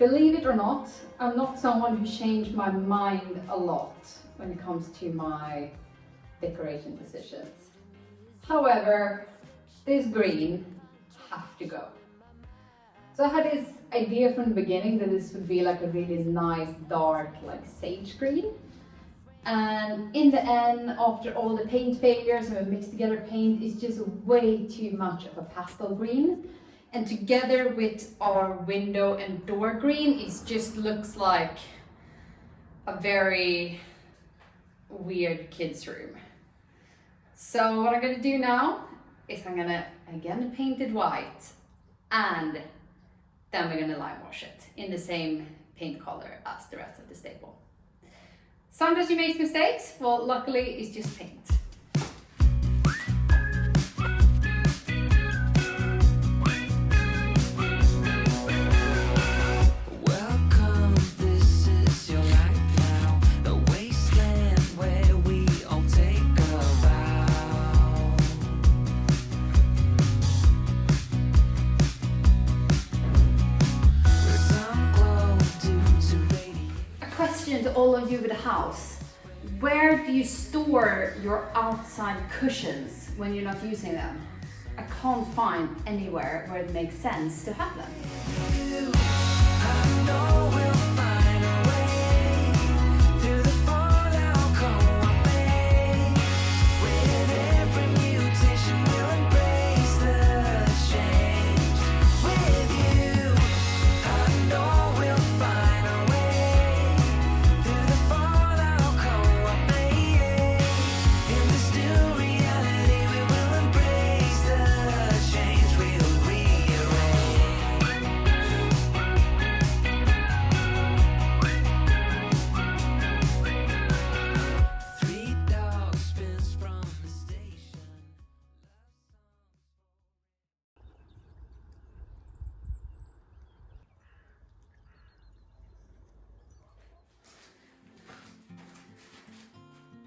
believe it or not, I'm not someone who changed my mind a lot when it comes to my decoration decisions. However, this green have to go. So I had this idea from the beginning that this would be like a really nice dark like sage green. And in the end, after all the paint failures and we mixed together paint, it's just way too much of a pastel green. And together with our window and door green, it just looks like a very weird kids' room. So what I'm gonna do now is I'm gonna again paint it white, and then we're gonna lime wash it in the same paint color as the rest of the stable. Sometimes you make mistakes, well luckily it's just paint. To all of you with a house, where do you store your outside cushions when you're not using them? I can't find anywhere where it makes sense to have them.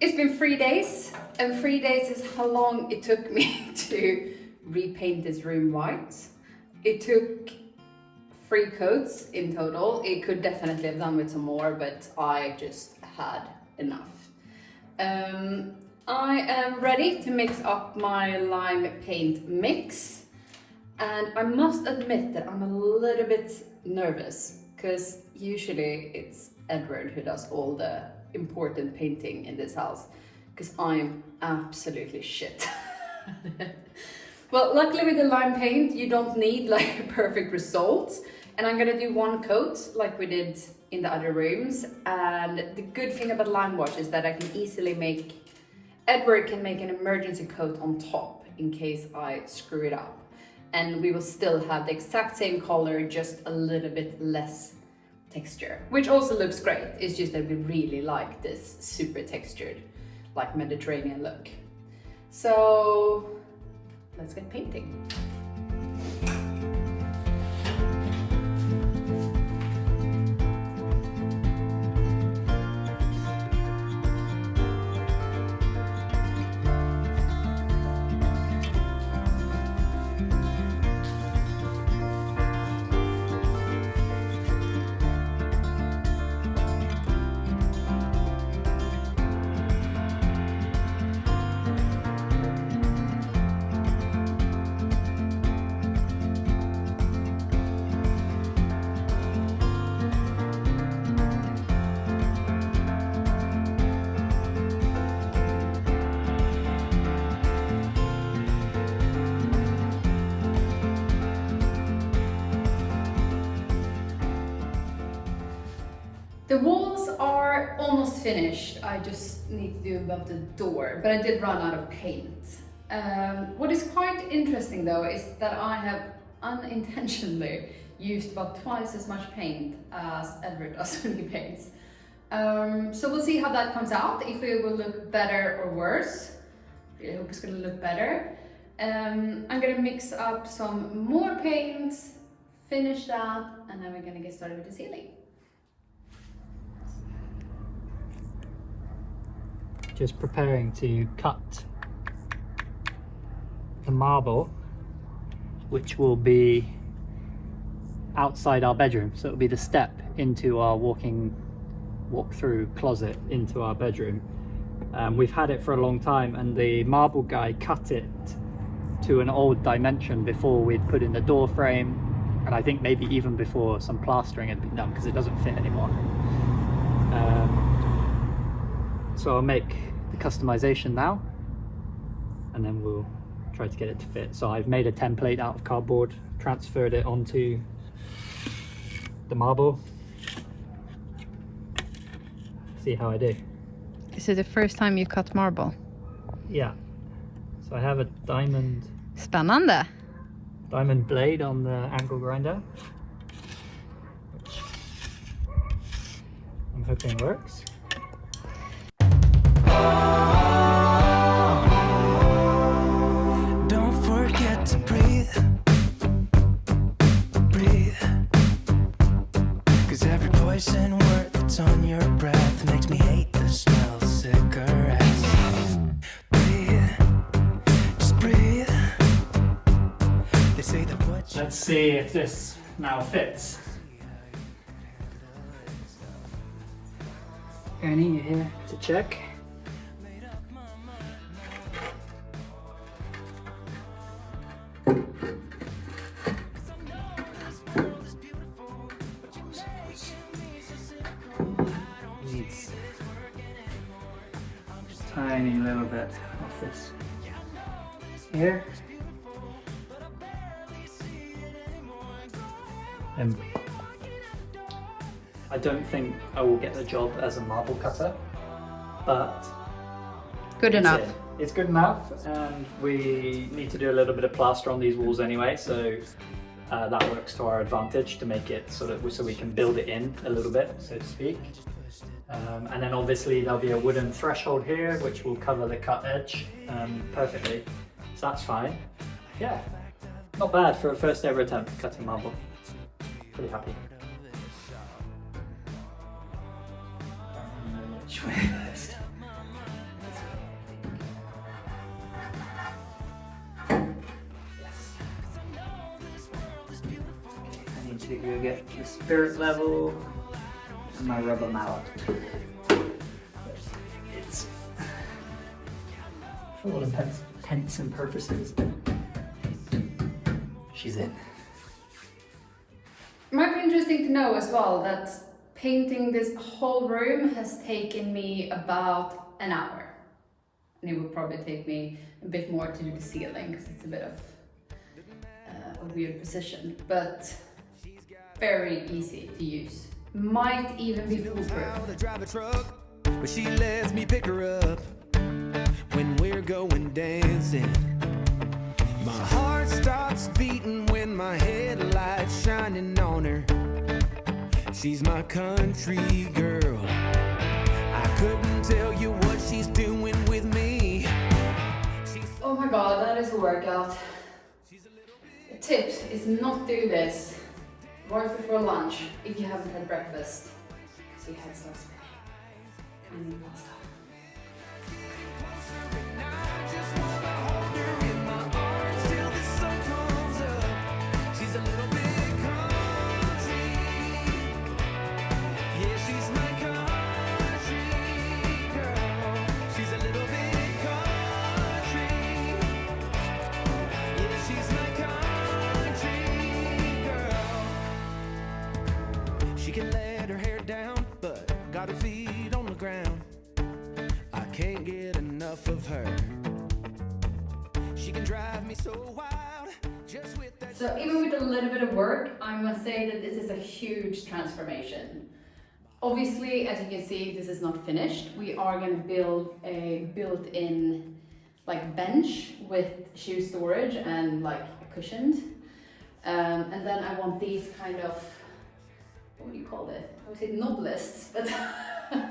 It's been 3 days, and 3 days is how long it took me to repaint this room white. It took 3 coats in total. It could definitely have done with some more, but I just had enough. I am ready to mix up my lime paint mix, and I must admit that I'm a little bit nervous because usually it's Edward who does all the important painting in this house, because I'm absolutely shit. Well, luckily with the lime paint you don't need like a perfect result, and I'm gonna do 1 coat like we did in the other rooms. And the good thing about lime wash is that I can easily Edward can make an emergency coat on top in case I screw it up, and we will still have the exact same color, just a little bit less texture, which also looks great. It's just that we really like this super textured, like Mediterranean look. So let's get painting. The walls are almost finished. I just need to do above the door, but I did run out of paint. What is quite interesting though is that I have unintentionally used about twice as much paint as Edward does when he paints. So we'll see how that comes out, if it will look better or worse. I really hope it's gonna look better. I'm gonna mix up some more paint, finish that, and then we're gonna get started with the ceiling. Just preparing to cut the marble, which will be outside our bedroom, so it'll be the step into our walk-through closet into our bedroom. We've had it for a long time, and the marble guy cut it to an old dimension before we'd put in the door frame, and I think maybe even before some plastering had been done, because it doesn't fit anymore. So I'll make the customization now, and then we'll try to get it to fit. So I've made a template out of cardboard, transferred it onto the marble. See how I do. Is it the first time you cut marble? Yeah. So I have a diamond Spännande. blade on the angle grinder, which I'm hoping works. Don't forget to breathe. Breathe. 'Cause every poison word that's on your breath makes me hate the smell of cigarettes. Breathe. Just breathe. They say that what you Let's see if this now fits. Ernie, you here to check? Needs a tiny little bit of this here. And I don't think I will get the job as a marble cutter, but Good enough. it's good enough, and we need to do a little bit of plaster on these walls anyway, so that works to our advantage to make it sort of so we can build it in a little bit, so to speak. And then obviously there'll be a wooden threshold here which will cover the cut edge perfectly, so that's fine. Yeah, not bad for a first ever attempt cutting marble. Pretty happy. Which way first? Yes. I need to go get the spirit level and my rubber mallet. It's for all intents and purposes. She's in. It might be interesting to know as well that painting this whole room has taken me about an hour. And it would probably take me a bit more to do the ceiling because it's a bit of a weird position, but very easy to use. Might even be foolproof. to drive a truck, but she lets me pick her up when we're going dancing. My heart starts beating when my headlights shining on her. She's my country girl. I couldn't tell you what she's doing with me. Oh my god, that is a workout. The tip is not do this right before lunch if you haven't had breakfast, because your head starts spinning. I need pasta. She's a little bit country. Yeah, she's my country girl. She's a little bit country. Yeah, she's my country girl. She can let her hair down, but got her feet on the ground. I can't get enough of her. She can drive me so wild just with that. So even with a little bit of work, I must say that this is a huge transformation. Obviously, as you can see, this is not finished. We are going to build a built-in like bench with shoe storage and like cushioned. And then I want these kind of, what do you call it? I would say knob lists, but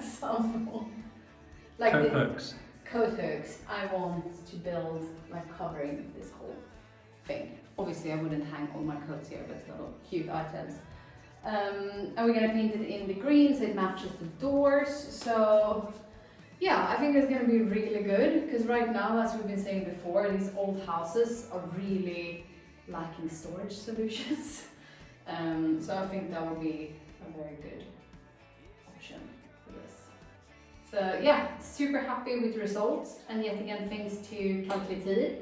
some like Coat this- hooks. coat hooks. I want to build like covering this whole thing. Obviously I wouldn't hang all my coats here, but little cute items. And we're gonna paint it in the green so it matches the doors. So yeah, I think it's gonna be really good, because right now, as we've been saying before, these old houses are really lacking storage solutions. So I think that will be a very good option for this. So yeah, super happy with the results, and yet again thanks to skillfully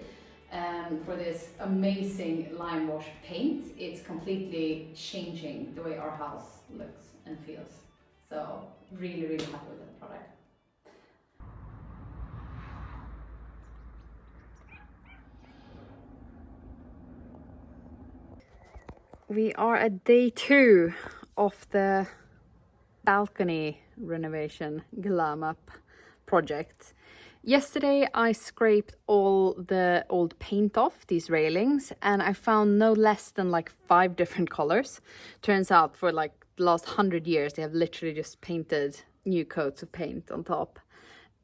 for this amazing lime wash paint. It's completely changing the way our house looks and feels. So really, really happy with the product. We are at day 2 of the balcony renovation glam up project. Yesterday I scraped all the old paint off these railings, and I found no less than like 5 different colors. Turns out for like the last 100 years they have literally just painted new coats of paint on top.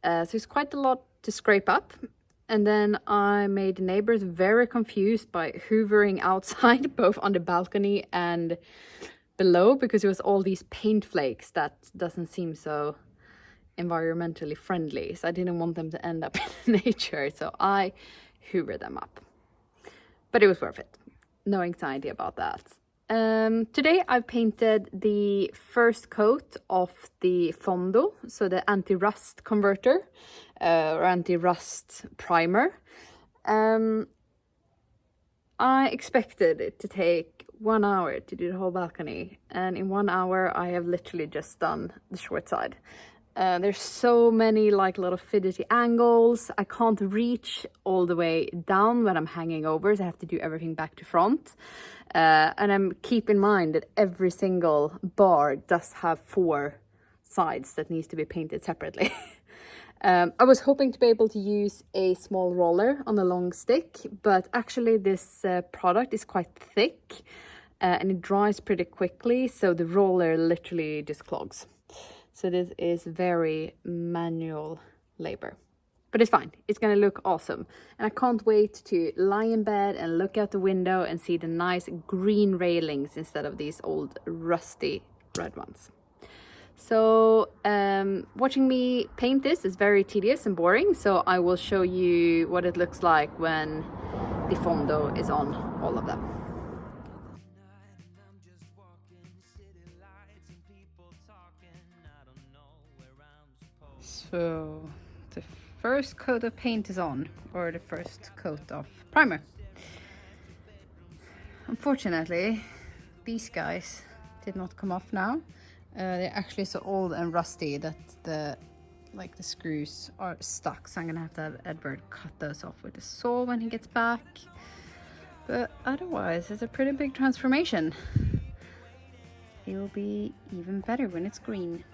So it's quite a lot to scrape up. And then I made the neighbors very confused by hoovering outside, both on the balcony and below, because it was all these paint flakes that doesn't seem so environmentally friendly. So I didn't want them to end up in nature, so I hoovered them up. But it was worth it. No anxiety about that. Today I've painted the first coat of the Fondo, so the anti-rust converter or anti-rust primer. I expected it to take 1 hour to do the whole balcony, and in 1 hour I have literally just done the short side. There's so many like little fidgety angles. I can't reach all the way down when I'm hanging over, so I have to do everything back to front. And keep in mind that every single bar does have 4 sides that needs to be painted separately. I was hoping to be able to use a small roller on a long stick, but actually this product is quite thick and it dries pretty quickly, so the roller literally just clogs. So this is very manual labor. But it's fine, it's gonna look awesome. And I can't wait to lie in bed and look out the window and see the nice green railings instead of these old rusty red ones. So watching me paint this is very tedious and boring, so I will show you what it looks like when the Fondo is on all of them. So the first coat of paint is on, or the first coat of primer. Unfortunately, these guys did not come off now. They're actually so old and rusty that the screws are stuck, so I'm gonna have to have Edward cut those off with a saw when he gets back. But otherwise, it's a pretty big transformation. It will be even better when it's green.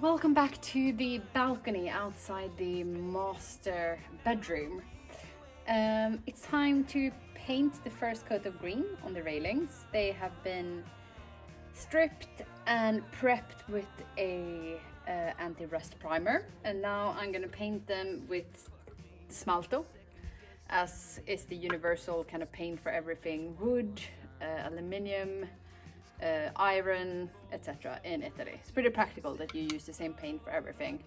Welcome back to the balcony outside the master bedroom. It's time to paint the first coat of green on the railings. They have been stripped and prepped with a anti-rust primer, and now I'm gonna paint them with Smalto, as is the universal kind of paint for everything: wood, aluminium, iron, etc. in Italy. It's pretty practical that you use the same paint for everything,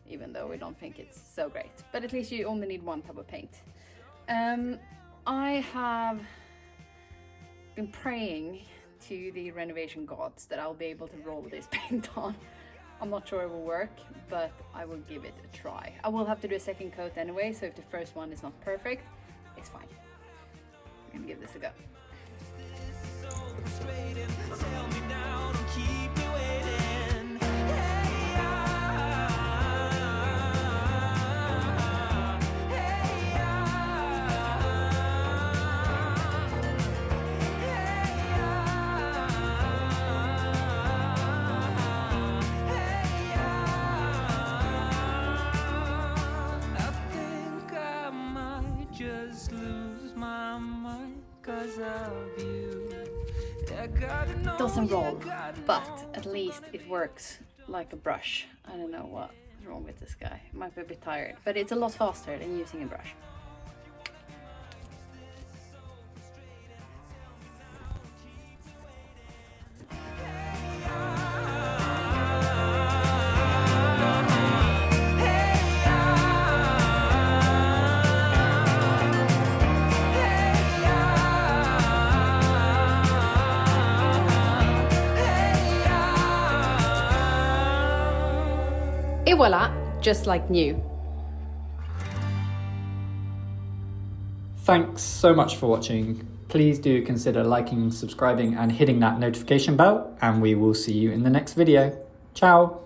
even though we don't think it's so great. But at least you only need one type of paint. I have been praying to the renovation gods that I'll be able to roll this paint on. I'm not sure it will work, but I will give it a try. I will have to do a second coat anyway, so if the first one is not perfect, it's fine. I'm gonna give this a go. Tell me now, don't keep me waiting. Hey, I think I might just lose my mind 'cause of you. It doesn't roll, but at least it works like a brush. I don't know what's wrong with this guy. Might be a bit tired, but it's a lot faster than using a brush. voila, just like new. Thanks so much for watching. Please do consider liking, subscribing and hitting that notification bell, and we will see you in the next video. Ciao!